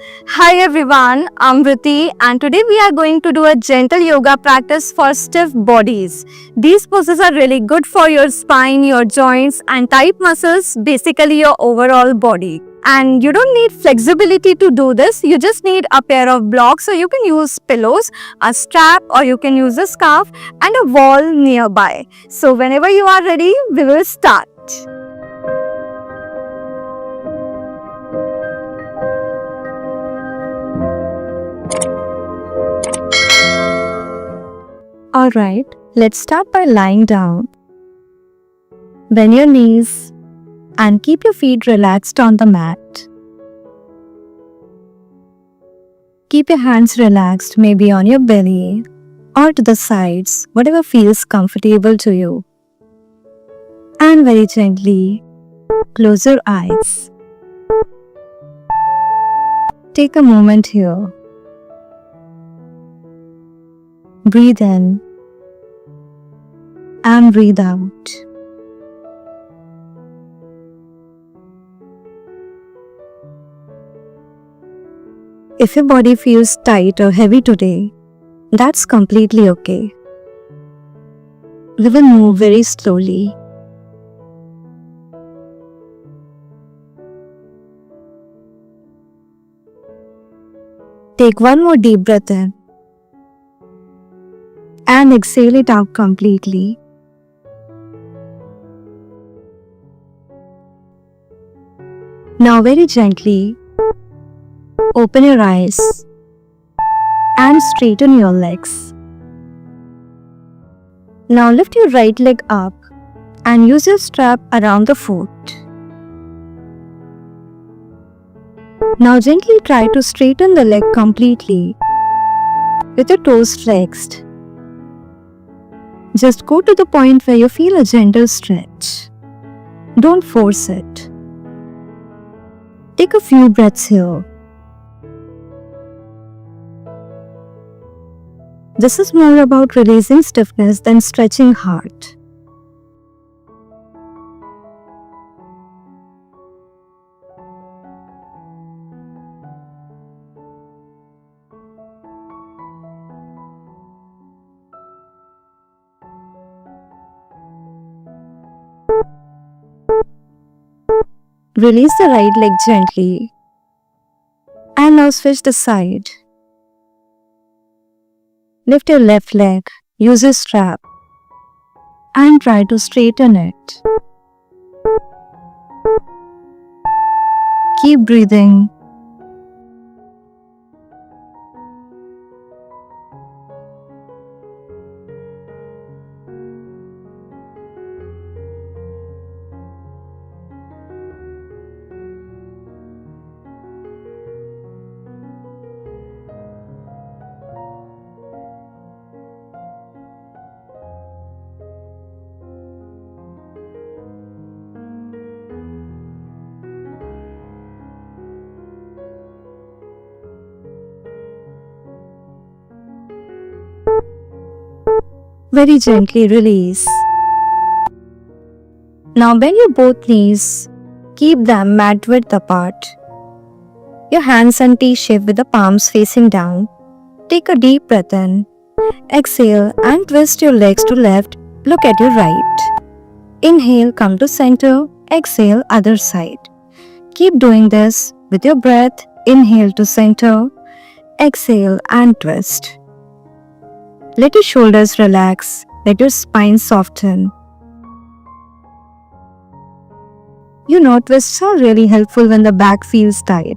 Hi everyone, I'm Vriti and today we are going to do a gentle yoga practice for stiff bodies. These poses are really good for your spine, your joints and tight muscles, basically your overall body. And you don't need flexibility to do this, you just need a pair of blocks, so you can use pillows, a strap or you can use a scarf and a wall nearby. So whenever you are ready, we will start. Alright, let's start by lying down. Bend your knees and keep your feet relaxed on the mat. Keep your hands relaxed, maybe on your belly or to the sides, whatever feels comfortable to you. And very gently, close your eyes. Take a moment here. Breathe in and breathe out. If your body feels tight or heavy today, that's completely okay. We will move very slowly. Take one more deep breath in and exhale it out completely. Now very gently, open your eyes and straighten your legs. Now lift your right leg up and use your strap around the foot. Now gently try to straighten the leg completely with your toes flexed. Just go to the point where you feel a gentle stretch. Don't force it. Take a few breaths here. This is more about releasing stiffness than stretching hard. Release the right leg gently and now switch the side. Lift your left leg, use a strap and try to straighten it. Keep breathing. Very gently release. Now bend your both knees. Keep them mat width apart. Your hands in T-shape with the palms facing down. Take a deep breath in. Exhale and twist your legs to left. Look at your right. Inhale, come to center. Exhale, other side. Keep doing this with your breath. Inhale to center. Exhale and twist. Let your shoulders relax. Let your spine soften. You know, twists are really helpful when the back feels tight.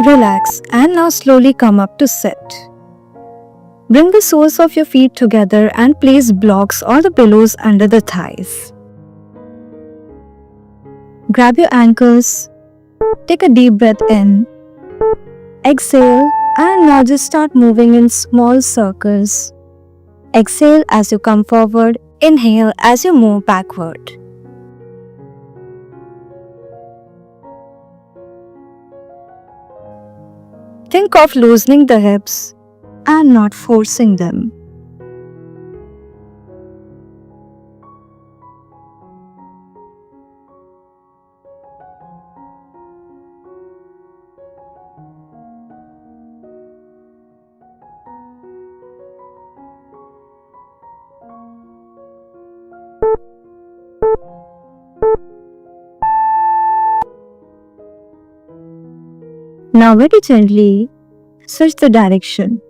Relax and now slowly come up to sit. Bring the soles of your feet together and place blocks or the pillows under the thighs. Grab your ankles. Take a deep breath in. Exhale and now just start moving in small circles. Exhale as you come forward. Inhale as you move backward. Think of loosening the hips and not forcing them. Now, very gently switch the direction.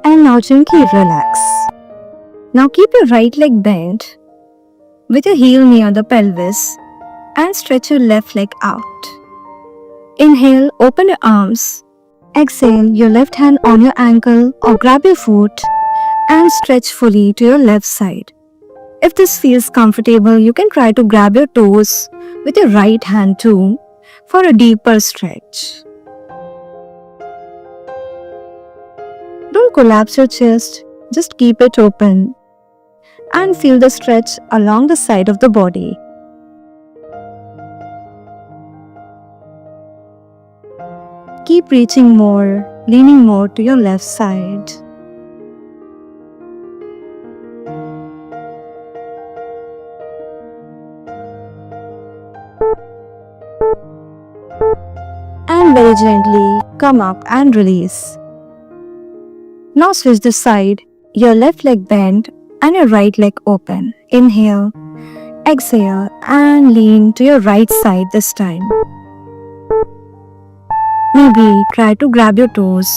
And now gently relax. Now keep your right leg bent with your heel near the pelvis and stretch your left leg out. Inhale, open your arms. Exhale, your left hand on your ankle or grab your foot and stretch fully to your left side. If this feels comfortable, you can try to grab your toes with your right hand too for a deeper stretch. Don't collapse your chest, just keep it open and feel the stretch along the side of the body. Keep reaching more, leaning more to your left side. And very gently come up and release. Now switch the side, your left leg bent and your right leg open. Inhale, exhale and lean to your right side this time. Maybe try to grab your toes.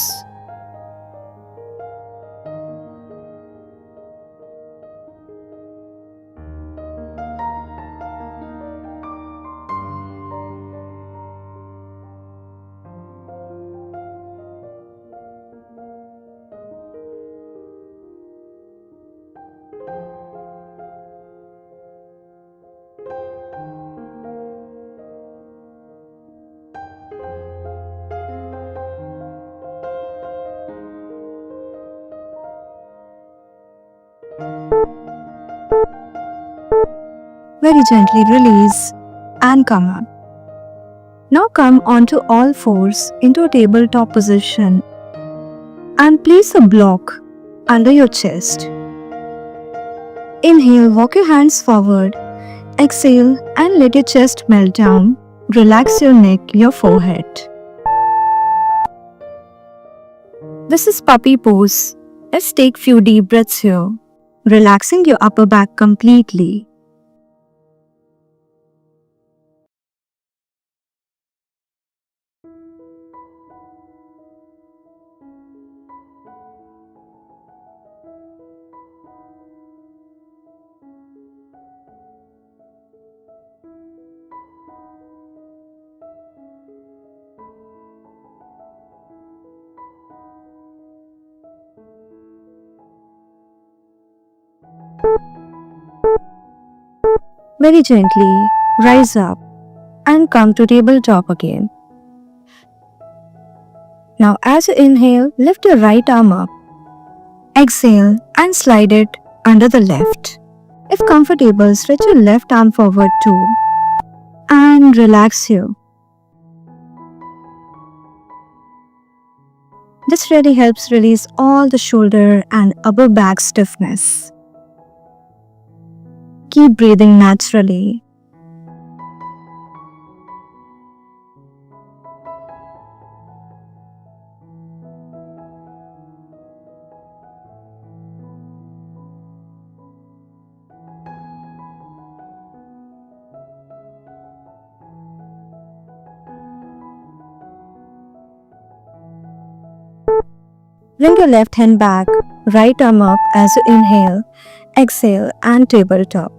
Very gently release and come up. Now come onto all fours into a tabletop position and place a block under your chest. Inhale, walk your hands forward. Exhale and let your chest melt down. Relax your neck, your forehead. This is puppy pose. Let's take few deep breaths here, relaxing your upper back completely. Very gently rise up and come to tabletop again. Now as you inhale, lift your right arm up. Exhale and slide it under the left. If comfortable, stretch your left arm forward too and relax here. This really helps release all the shoulder and upper back stiffness. Keep breathing naturally. Bring your left hand back, right arm up as you inhale, exhale and tabletop.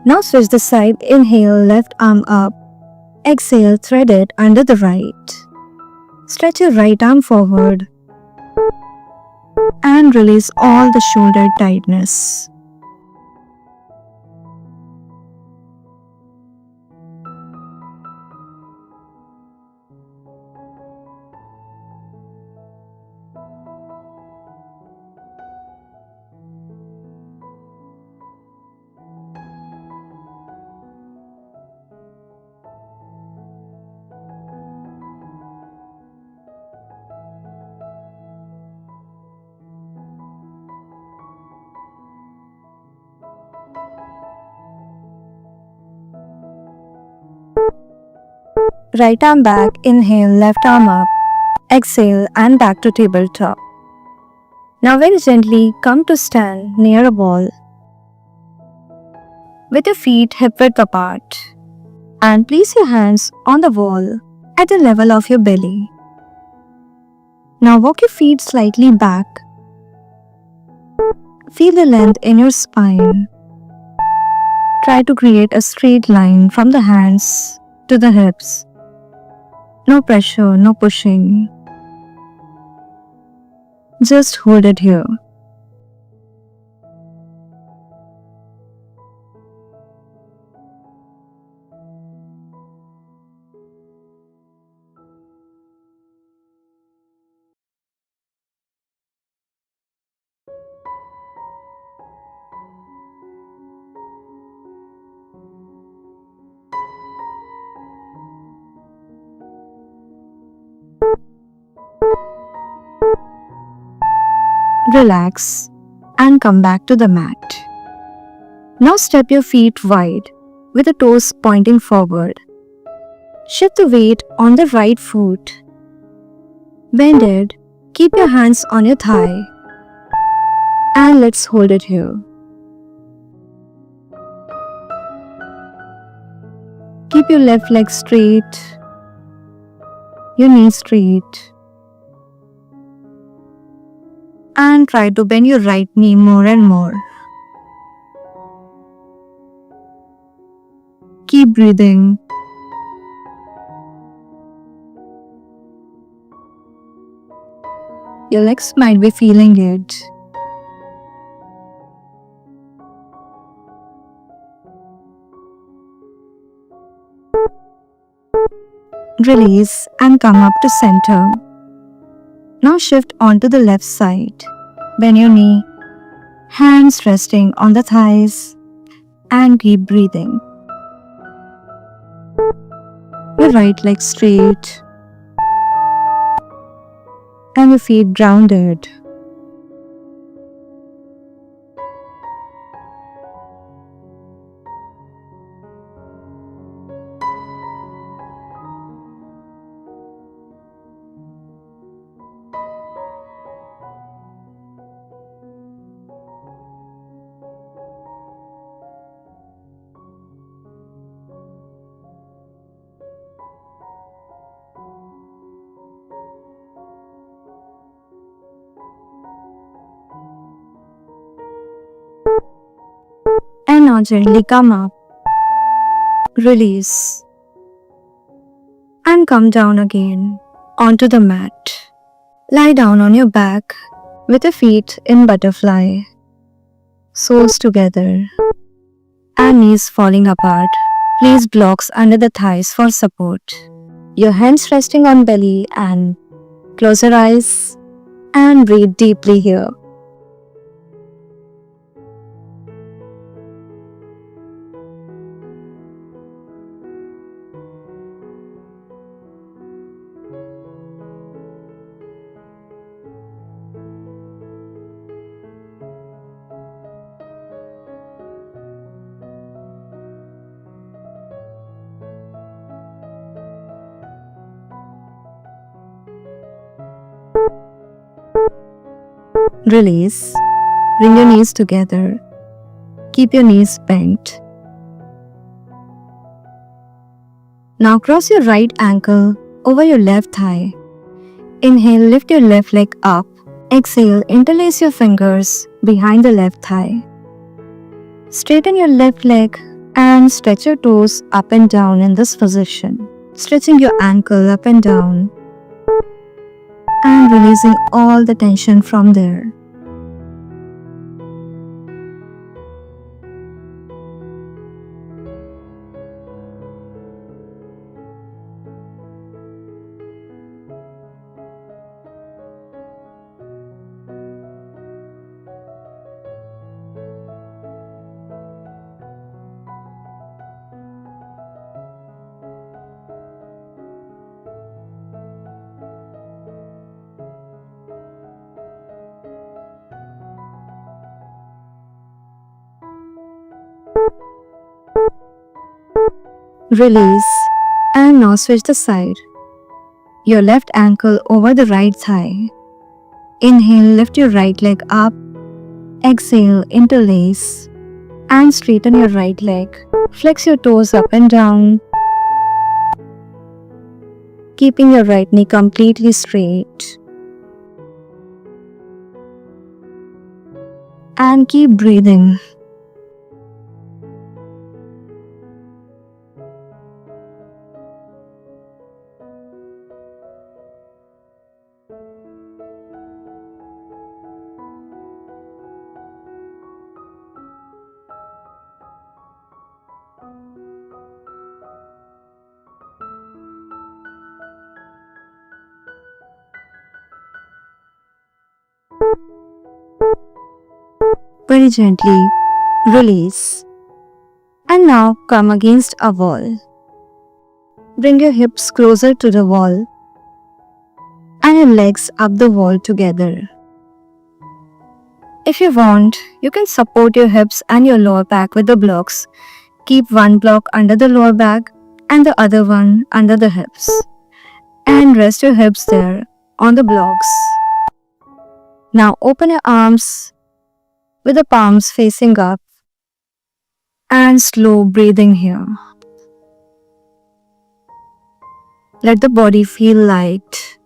Now switch the side, inhale, left arm up, exhale, thread it under the right. Stretch your right arm forward and release all the shoulder tightness. Right arm back, inhale, left arm up, exhale and back to tabletop. Now very gently come to stand near a wall with your feet hip width apart and place your hands on the wall at the level of your belly. Now walk your feet slightly back. Feel the length in your spine. Try to create a straight line from the hands to the hips. No pressure, no pushing. Just hold it here. Relax and come back to the mat. Now step your feet wide with the toes pointing forward. Shift the weight on the right foot. Bend it. Keep your hands on your thigh. And let's hold it here. Keep your left leg straight. Your knee straight. And try to bend your right knee more and more. Keep breathing. Your legs might be feeling it. Release and come up to center. Now shift onto the left side. Bend your knee, hands resting on the thighs, and keep breathing. Your right leg straight and your feet grounded. And now gently come up, release, and come down again onto the mat. Lie down on your back with your feet in butterfly, soles together, and knees falling apart. Place blocks under the thighs for support. Your hands resting on belly and close your eyes and breathe deeply here. Release. Bring your knees together. Keep your knees bent. Now cross your right ankle over your left thigh. Inhale, lift your left leg up Exhale, interlace your fingers behind the left thigh. Straighten your left leg and stretch your toes up and down in this position. Stretching your ankle up and down and releasing all the tension from there. Release and now switch the side. Your left ankle over the right thigh. Inhale, lift your right leg up. Exhale, interlace and straighten your right leg. Flex your toes up and down, keeping your right knee completely straight. And keep breathing. Very gently release. And now come against a wall. Bring your hips closer to the wall and your legs up the wall together. If you want, you can support your hips and your lower back with the blocks. Keep one block under the lower back and the other one under the hips. And rest your hips there on the blocks. Now open your arms with the palms facing up and slow breathing here. Let the body feel light.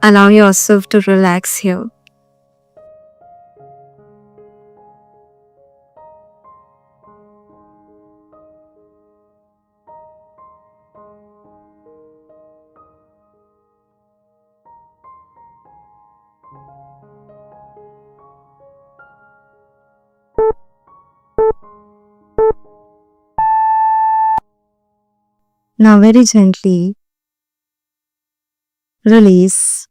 Allow yourself to relax here. Now very gently release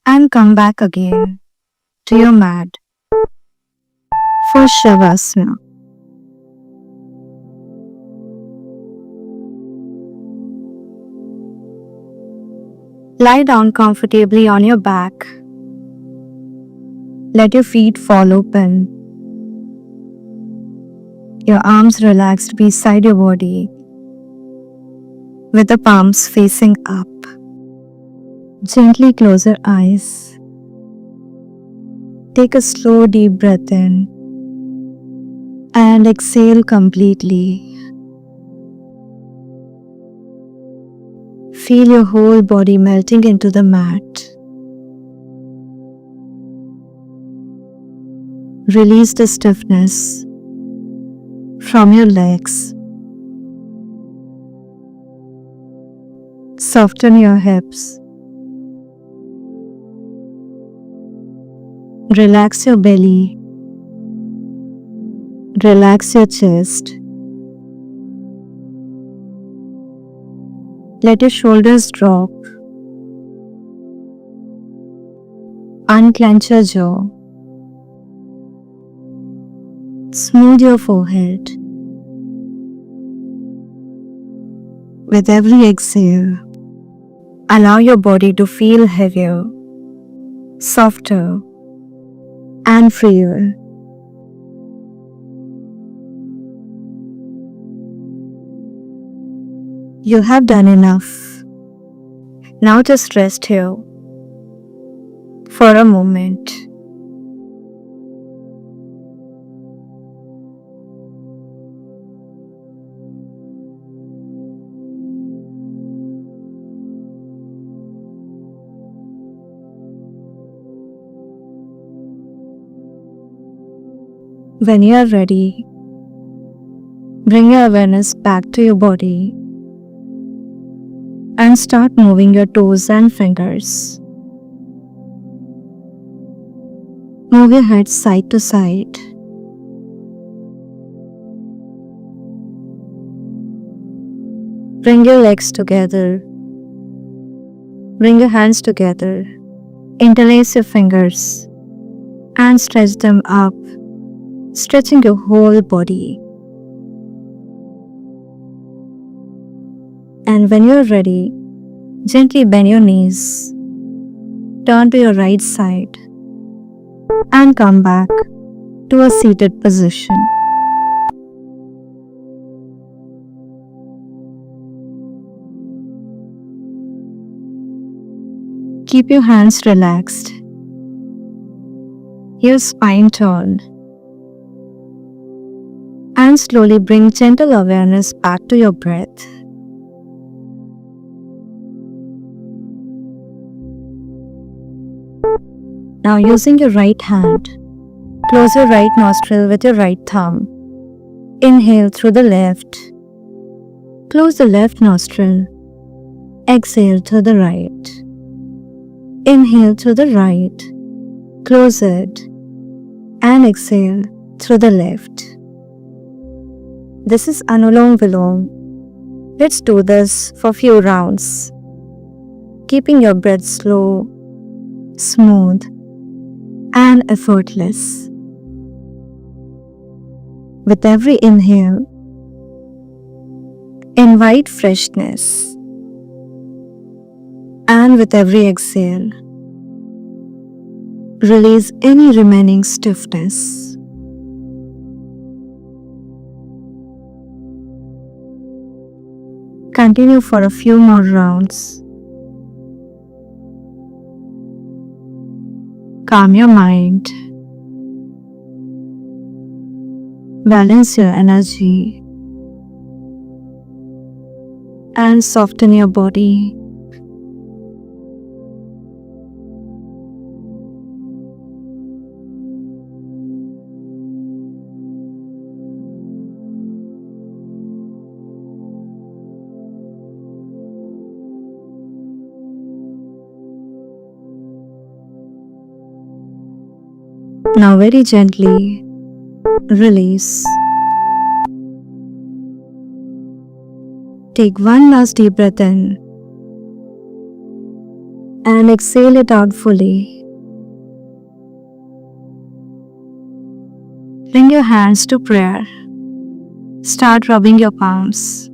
and come back again to your mat for Shavasana. Lie down comfortably on your back. Let your feet fall open. Your arms relaxed beside your body with the palms facing up. Gently close your eyes. Take a slow deep breath in and exhale completely. Feel your whole body melting into the mat. Release the stiffness from your legs. Soften your hips. Relax your belly. Relax your chest. Let your shoulders drop. Unclench your jaw. Smooth your forehead. With every exhale, allow your body to feel heavier, softer, and freer. You have done enough. Now just rest here for a moment. When you are ready, bring your awareness back to your body and start moving your toes and fingers. Move your head side to side. Bring your legs together. Bring your hands together. Interlace your fingers and stretch them up, stretching your whole body. And when you're ready, gently bend your knees, turn to your right side, and come back to a seated position. Keep your hands relaxed, your spine tall, and slowly bring gentle awareness back to your breath. Now, using your right hand, close your right nostril with your right thumb. Inhale through the left. Close the left nostril. Exhale through the right. Inhale through the right. Close it. And exhale through the left. This is Anulom Vilom. Let's do this for a few rounds. Keeping your breath slow, smooth, and effortless. With every inhale, invite freshness. And with every exhale, release any remaining stiffness. Continue for a few more rounds. Calm your mind. Balance your energy. And soften your body. Now very gently release. Take one last deep breath in and exhale it out fully. Bring your hands to prayer. Start rubbing your palms.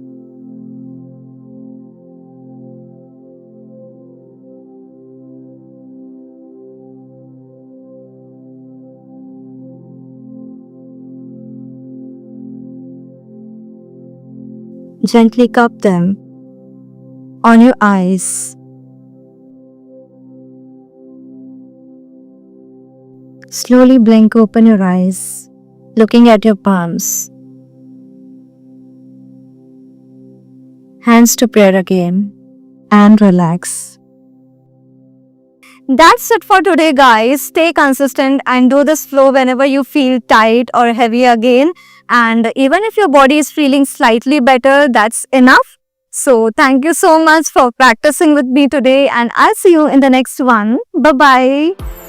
Gently cup them on your eyes. Slowly blink open your eyes, looking at your palms. Hands to prayer again and relax. That's it for today, guys. Stay consistent and do this flow whenever you feel tight or heavy again. And even if your body is feeling slightly better, that's enough. So thank you so much for practicing with me today, and I'll see you in the next one. Bye-bye.